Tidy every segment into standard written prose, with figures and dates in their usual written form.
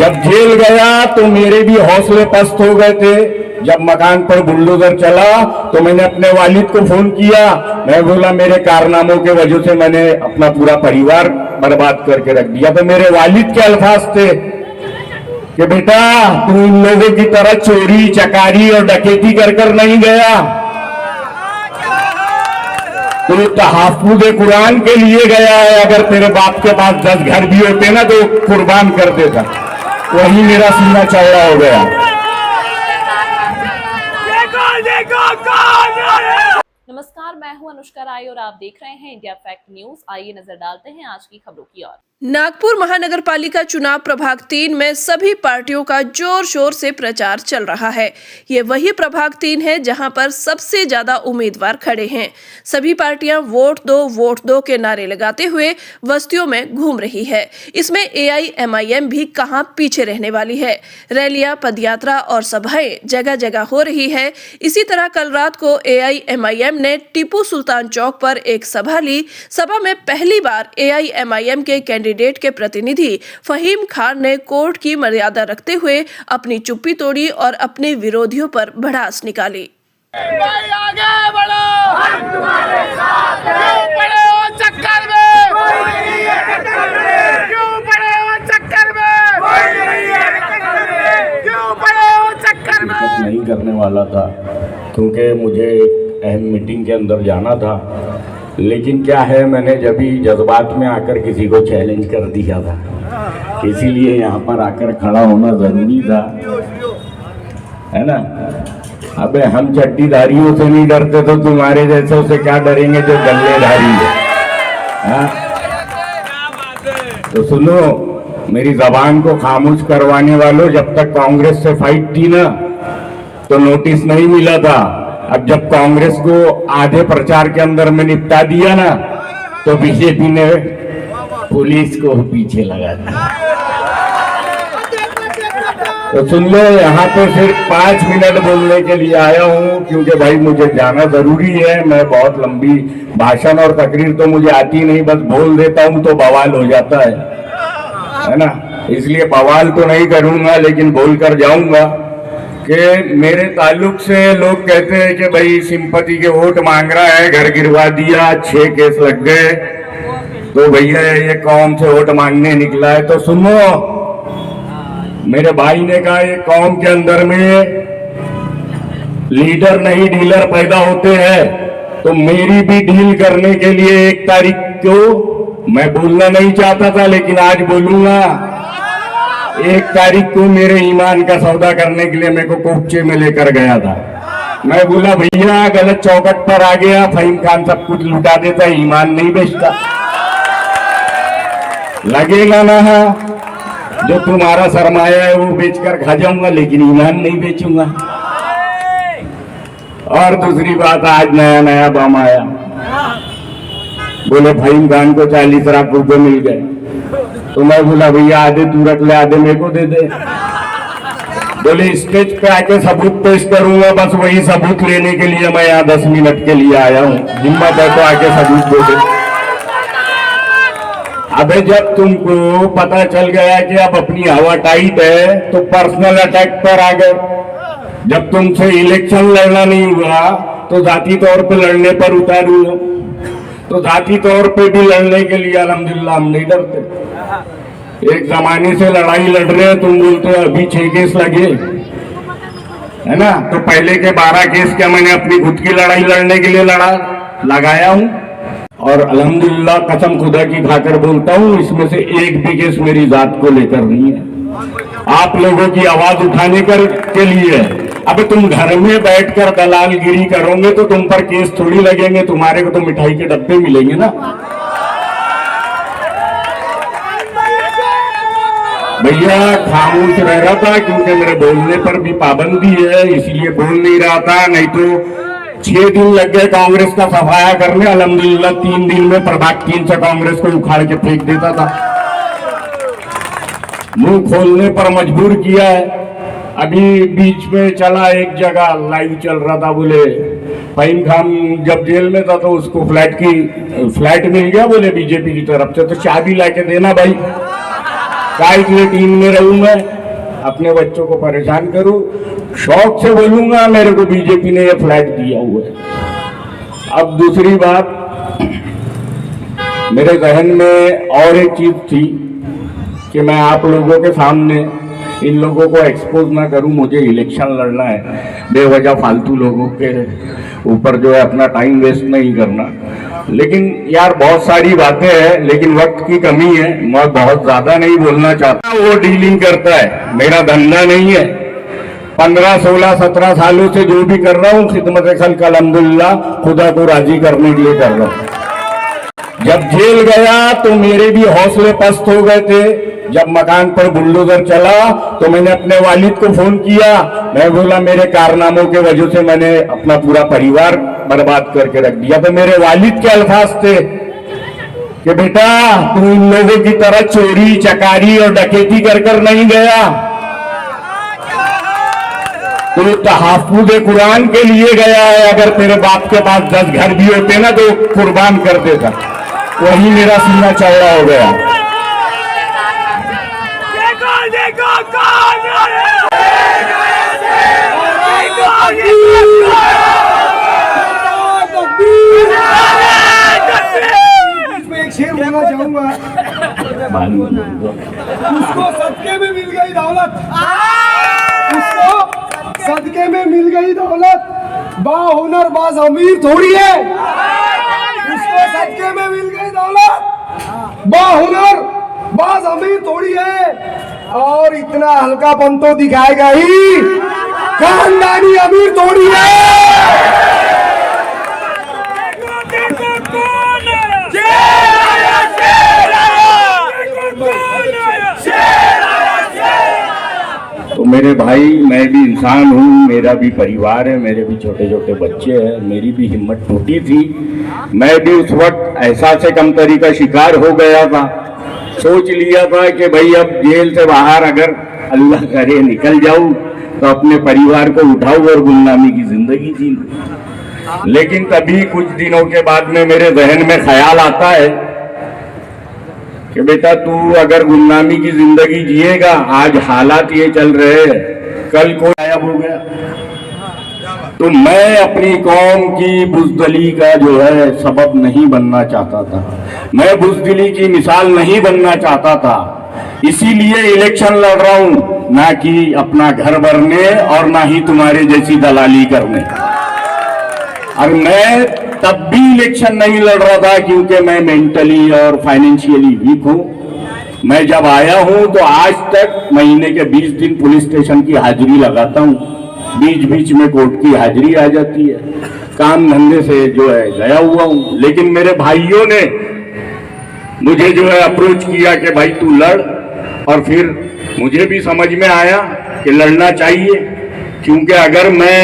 जब जेल गया तो मेरे भी हौसले पस्त हो गए थे। जब मकान पर बुलडोजर चला तो मैंने अपने वालिद को फोन किया। मैं बोला मेरे कारनामों के वजह से मैंने अपना पूरा परिवार बर्बाद करके रख दिया। तो मेरे वालिद के अल्फाज थे कि बेटा तू इन लोगों की तरह चोरी चकारी और डकैती कर कर नहीं गया, तू तहफ्फुज़ कुरान के लिए गया है। अगर तेरे बाप के पास 10 घर भी होते ना तो कुर्बान कर देता। वही मेरा सीना चौड़ा हो गया। नमस्कार, मैं हूं अनुष्का राय और आप देख रहे हैं इंडिया फैक्ट न्यूज। आइए नजर डालते हैं आज की खबरों की ओर। नागपुर महानगर पालिका चुनाव प्रभाग 3 में सभी पार्टियों का जोर शोर से प्रचार चल रहा है। ये वही प्रभाग 3 है जहां पर सबसे ज्यादा उम्मीदवार खड़े हैं। सभी पार्टियां वोट दो के नारे लगाते हुए बस्तियों में घूम रही है। इसमें AIMIM भी कहां पीछे रहने वाली है। रैलियां, पदयात्रा और सभाएं जगह जगह हो रही है। इसी तरह कल रात को AIMIM ने टीपू सुल्तान चौक पर एक सभा ली। सभा में पहली बार AIMIM के कैंडिडेट के प्रतिनिधि फहीम खान ने कोर्ट की मर्यादा रखते हुए अपनी चुप्पी तोड़ी और अपने विरोधियों पर भड़ास निकाली। आगे बढ़ो, हम तुम्हारे साथ हैं। क्यों पड़े हो चक्कर में? कोई नहीं है टक्कर में। क्यों पड़े हो चक्कर में? कोई नहीं है टक्कर में। क्यों पड़े हो चक्कर में? नहीं करने वाला था क्योंकि मुझे एक अहम मीटिंग के अंदर जाना था। लेकिन क्या है, मैंने जब भी जज्बात में आकर किसी को चैलेंज कर दिया था, इसीलिए यहाँ पर आकर खड़ा होना जरूरी था, है ना। अबे हम चड्डीधारियों से नहीं डरते तो तुम्हारे जैसों से क्या डरेंगे जो गल्लेधारी है, हाँ? तो सुनो, मेरी जबान को खामोश करवाने वालों, जब तक कांग्रेस से फाइट थी ना तो नोटिस नहीं मिला था। अब जब कांग्रेस को आधे प्रचार के अंदर में निपटा दिया ना तो बीजेपी ने पुलिस को पीछे लगा दिया। तो सुन लो, यहाँ पे सिर्फ 5 मिनट बोलने के लिए आया हूँ क्योंकि भाई मुझे जाना जरूरी है। मैं बहुत लंबी भाषण और तकरीर तो मुझे आती नहीं, बस बोल देता हूँ तो बवाल हो जाता है ना। इसलिए बवाल तो नहीं करूंगा लेकिन बोल कर जाऊंगा कि मेरे ताल्लुक से लोग कहते हैं कि भाई सिंपैथी के वोट मांग रहा है, घर गिरवा दिया, 6 केस लग गए, तो भैया ये कौम से वोट मांगने निकला है। तो सुनो, मेरे भाई ने कहा ये कौम के अंदर में लीडर नहीं डीलर पैदा होते हैं। तो मेरी भी डील करने के लिए 1 तारीख को मैं बोलना नहीं चाहता था लेकिन आज बोलूंगा। 1 तारीख को मेरे ईमान का सौदा करने के लिए मेरे को कोपचे में लेकर गया था। मैं बोला भैया गलत चौकट पर आ गया, फहीम खान सब कुछ लुटा देता, ईमान नहीं बेचता, लगेगा ना जो तुम्हारा सरमाया है वो बेचकर खा जाऊंगा लेकिन ईमान नहीं बेचूंगा। और दूसरी बात, आज नया बम आया, बोले फहीम खान को 40 लाख रुपए मिल गए। तो मैं बोला भैया आधे तू रख ले, आधे मेरे को दे दे। बोले स्टेज पे आके सबूत पेश करूंगा, बस वही सबूत लेने के लिए मैं यहाँ 10 मिनट के लिए आया हूँ। हिम्मत है तो आके सबूत दे दे। अबे जब तुमको पता चल गया कि अब अपनी हवा टाइट है तो पर्सनल अटैक पर आ गए। जब तुमसे इलेक्शन लड़ना नहीं हुआ तो जाती तौर पे लड़ने पर उतारू। तो जाती तौर पे भी लड़ने के लिए अल्हम्दुलिल्लाह हम नहीं डरते। एक जमाने से लड़ाई लड़ रहे हैं, तुम बोलते हो अभी 6 केस लगे, है ना। तो पहले के 12 केस क्या मैंने अपनी खुद की लड़ाई लड़ने के लिए लगाया हूं। और अल्हम्दुलिल्लाह कसम खुदा की खाकर बोलता हूं, इसमें से एक भी केस मेरी जात को लेकर नहीं है, आप लोगों की आवाज उठाने के लिए है। अब तुम घर में बैठकर दलालगिरी करोगे तो तुम पर केस थोड़ी लगेंगे, तुम्हारे को तो मिठाई के डब्बे मिलेंगे ना। भैया खामोश रह रहा था क्योंकि मेरे बोलने पर भी पाबंदी है, इसलिए बोल नहीं रहा था। नहीं तो 6 दिन लग गए कांग्रेस का सफाया करने, अल्हम्दुलिल्लाह 3 दिन में प्रभाग 3 से कांग्रेस को उखाड़ के फेंक देता था। मुंह खोलने पर मजबूर किया है। अभी बीच में चला एक जगह लाइव चल रहा था, बोले फहीम खान जब जेल में था तो उसको फ्लैट मिल गया बोले बीजेपी की तरफ से, तो चाबी लाके देना भाई। काय के लिए टीम में रहूं मैं, अपने बच्चों को परेशान करूं? शौक से बोलूंगा, मेरे को बीजेपी ने ये फ्लैट दिया हुआ है। अब दूसरी बात, मेरे जहन में और एक चीज थी कि मैं आप लोगों के सामने इन लोगों को एक्सपोज ना करूं। मुझे इलेक्शन लड़ना है, बेवजह फालतू लोगों के ऊपर जो है अपना टाइम वेस्ट नहीं करना। लेकिन यार बहुत सारी बातें हैं, लेकिन वक्त की कमी है, मैं बहुत ज्यादा नहीं बोलना चाहता। वो डीलिंग करता है, मेरा धंधा नहीं है। 15, 16, 17 सालों से जो भी कर रहा हूँ, खिदमत खल्क अल्हम्दुलिल्लाह खुदा को राजी करने के लिए कर रहा हूँ। जब जेल गया तो मेरे भी हौसले पस्त हो गए थे। जब मकान पर बुलडोजर चला तो मैंने अपने वालिद को फोन किया, मैं बोला मेरे कारनामों के वजह से मैंने अपना पूरा परिवार बर्बाद करके रख दिया। तो मेरे वालिद के अल्फाज थे कि बेटा तू इन लोगों की तरह चोरी चकारी और डकैती कर कर नहीं गया, तू तहफ्फुज़ कुरान के लिए गया है। अगर तेरे बाप के पास 10 घर भी होते ना तो कुर्बान कर देता। वही मेरा सीना चौड़ा हो गया। देखो कौन इसमें एक शेर बोलना चाहूंगा, उसको सदके में मिल गई दौलत, उसको सदके में मिल गई दौलत, बाहुनर बाज अमीर थोड़ी है। उसको सदके में मिल गई दौलत, बाहुनर बाज अमीर थोड़ी है। और इतना हल्कापन तो दिखाएगा ही, खानदानी अमीर थोड़ी है। तो मेरे भाई, मैं भी इंसान हूँ, मेरा भी परिवार है, मेरे भी छोटे छोटे बच्चे हैं, मेरी भी हिम्मत टूटी थी। मैं भी उस वक्त एहसास कमतरी का शिकार हो गया था। सोच लिया था कि भाई अब जेल से बाहर अगर अल्लाह करे निकल जाऊं तो अपने परिवार को उठाऊं और गुमनामी की जिंदगी जी लूं। लेकिन तभी कुछ दिनों के बाद में मेरे जहन में ख्याल आता है कि बेटा तू अगर गुमनामी की जिंदगी जिएगा, आज हालात ये चल रहे हैं, कल को गायब हो गया। तो मैं अपनी कौम की बुज़दिली का जो है सबब नहीं बनना चाहता था, मैं बुज़दिली की मिसाल नहीं बनना चाहता था। इसीलिए इलेक्शन लड़ रहा हूं, ना कि अपना घर भरने और ना ही तुम्हारे जैसी दलाली करने। और मैं तब भी इलेक्शन नहीं लड़ रहा था क्योंकि मैं मेंटली और फाइनेंशियली वीक हूं। मैं जब आया हूं तो आज तक महीने के 20 दिन पुलिस स्टेशन की हाजिरी लगाता हूं, बीच बीच में कोर्ट की हाजिरी आ जाती है। काम धंधे से जो है गया हुआ हूं। लेकिन मेरे भाइयों ने मुझे जो है अप्रोच किया कि भाई तू लड़, और फिर मुझे भी समझ में आया कि लड़ना चाहिए, क्योंकि अगर मैं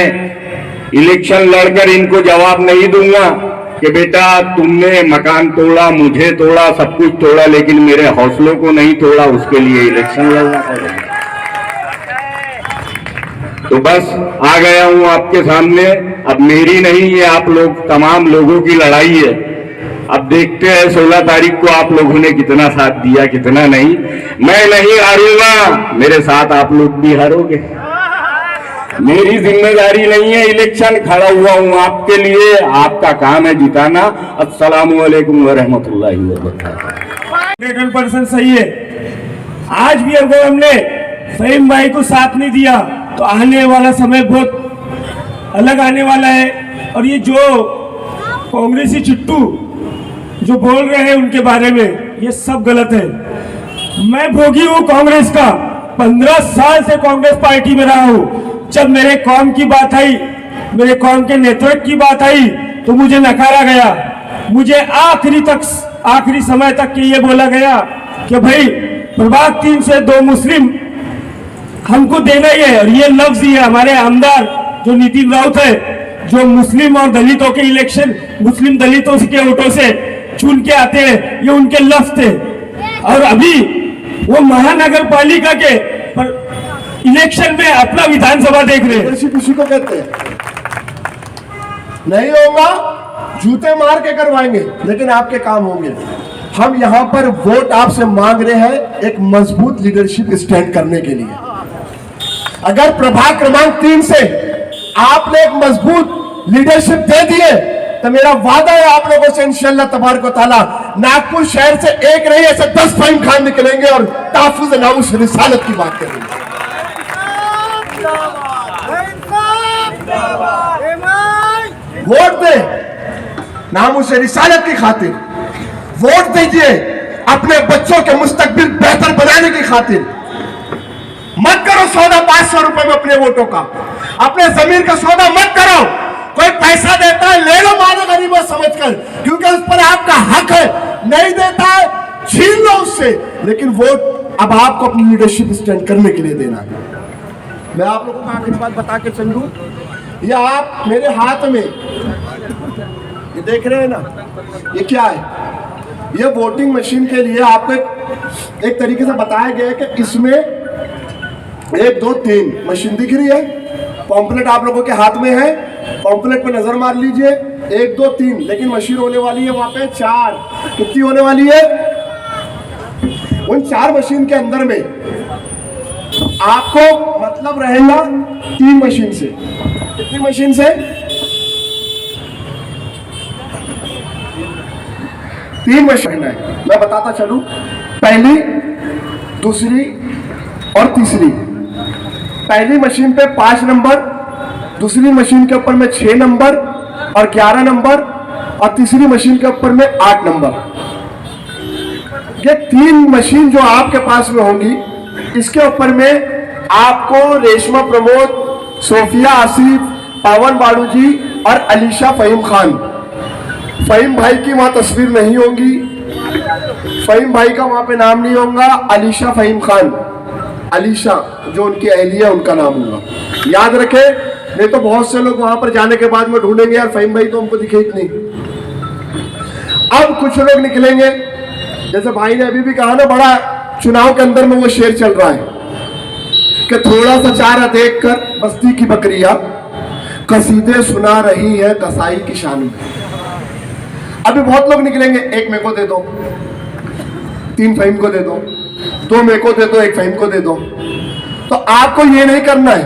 इलेक्शन लड़कर इनको जवाब नहीं दूंगा कि बेटा तुमने मकान तोड़ा, मुझे तोड़ा, सब कुछ तोड़ा, लेकिन मेरे हौसलों को नहीं तोड़ा, उसके लिए इलेक्शन लड़ना पड़ेगा। तो बस आ गया हूं आपके सामने। अब मेरी नहीं, ये आप लोग तमाम लोगों की लड़ाई है। अब देखते हैं 16 तारीख को आप लोगों ने कितना साथ दिया, कितना नहीं। मैं नहीं हारूंगा, मेरे साथ आप लोग भी हारोगे। मेरी जिम्मेदारी नहीं है, इलेक्शन खड़ा हुआ हूं आपके लिए, आपका काम है जिताना। अस्सलामु अलैकुम व रहमतुल्लाहि व बरकातहू। 100% सही है। आज भी अगर हमने फहीम भाई को साथ नहीं दिया तो आने वाला समय बहुत अलग आने वाला है। और ये जो कांग्रेसी चिट्टू जो बोल रहे हैं उनके बारे में, ये सब गलत है। मैं भोगी हूँ कांग्रेस का, 15 साल से कांग्रेस पार्टी में रहा हूँ। जब मेरे कौम की बात आई, मेरे कौम के नेतृत्व की बात आई तो मुझे नकारा गया। मुझे आखिरी समय तक के ये बोला गया कि भाई प्रभाग 3 से 2 मुस्लिम हमको देना ही है। और ये लफ्ज ही है हमारे आमदार जो नितिन राउत है, जो मुस्लिम और दलितों के इलेक्शन, मुस्लिम दलितों के वोटों से चुन के आते हैं, ये उनके लफ्ज थे। और अभी वो महानगर पालिका के इलेक्शन में अपना विधानसभा देख रहे हैं। किसी को कहते हैं नहीं होगा, जूते मार के करवाएंगे, लेकिन आपके काम होंगे। हम यहां पर वोट आपसे मांग रहे हैं एक मजबूत लीडरशिप स्टैंड करने के लिए। अगर प्रभाग क्रमांक 3 से आपने एक मजबूत लीडरशिप दे दिए तो मेरा वादा है आप लोगों से इंशाअल्लाह तबारक व तआला नागपुर शहर से एक नहीं ऐसे 10 फहीम खान निकलेंगे और ताफुज नामुस रिसालत की बात करेंगे। वोट दे नामुस रिसालत की खातिर, वोट दीजिए अपने बच्चों के मुस्तकबिल बेहतर बनाने की खातिर। मत करो सौदा 500 रुपए में अपने वोटों का, अपने जमीन का सौदा मत करो। कोई पैसा देता है ले लो मारे गरीबों समझकर, क्योंकि उस पर आपका हक है। नहीं देता है छीन लो उससे, लेकिन वोट अब आपको अपनी लीडरशिप स्टैंड करने के लिए देना है। मैं आप लोगों को आखिरी बात बता के चल दूं, ये आप मेरे हाथ में ये देख रहे हैं ना, ये क्या है? ये वोटिंग मशीन के लिए आपको एक तरीके से बताया गया है कि इसमें 1 2 3 मशीन दिख रही है, पॉम्पलेट आप लोगों के हाथ में है, पॉम्पलेट पे नजर मार लीजिए। 1 2 3, लेकिन मशीन होने वाली है वहां पे 4। कितनी होने वाली है? उन 4 मशीन के अंदर में आपको मतलब रहेगा 3 मशीन से। कितनी मशीन से? 3 मशीन है। मैं बताता चलूं, पहली, दूसरी और तीसरी। पहली मशीन पे 5 नंबर, दूसरी मशीन के ऊपर में 6 नंबर और 11 नंबर, और तीसरी मशीन के ऊपर में 8 नंबर। ये 3 मशीन जो आपके पास में होंगी, इसके ऊपर में आपको रेशमा प्रमोद, सोफिया आसिफ, पावन बाड़ू जी और अलीशा फहीम खान। फहीम भाई की वहां तस्वीर नहीं होगी, फहीम भाई का वहां पे नाम नहीं होगा, अलीशा फहीम खान, अलीशा जो उनकी अहलिया उनका नाम होगा। याद रखे, नहीं तो बहुत से लोग वहां पर जाने के बाद में ढूंढेंगे यार फहीम भाई तो हमको दिखे ही नहीं। अब कुछ लोग निकलेंगे, जैसे भाई ने अभी भी कहा ना, बड़ा चुनाव के अंदर में वो शेर चल रहा है कि थोड़ा सा चारा देखकर बस्ती की बकरियां कसीदे सुना रही है कसाई की शान में। अभी बहुत लोग निकलेंगे, 1 मेरे को दे दो, 3 फहीम को दे दो, 2 मेरे को दे दो, 1 फहीम को दे दो। तो आपको ये नहीं करना है,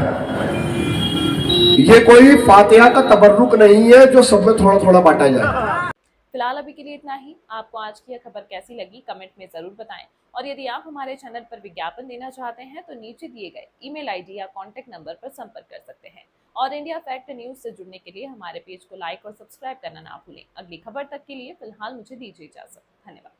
ये कोई फातिहा का तबर्रुक नहीं है जो सब में थोड़ा थोड़ा बांटा जाए। फिलहाल अभी के लिए इतना ही। आपको आज की यह खबर कैसी लगी कमेंट में जरूर बताएं, और यदि आप हमारे चैनल पर विज्ञापन देना चाहते हैं तो नीचे दिए गए ईमेल आईडी या कॉन्टैक्ट नंबर पर संपर्क कर सकते हैं। और इंडिया फैक्ट न्यूज से जुड़ने के लिए हमारे पेज को लाइक और सब्सक्राइब करना ना भूलें। अगली खबर तक के लिए फिलहाल मुझे दीजिए इजाजत। धन्यवाद।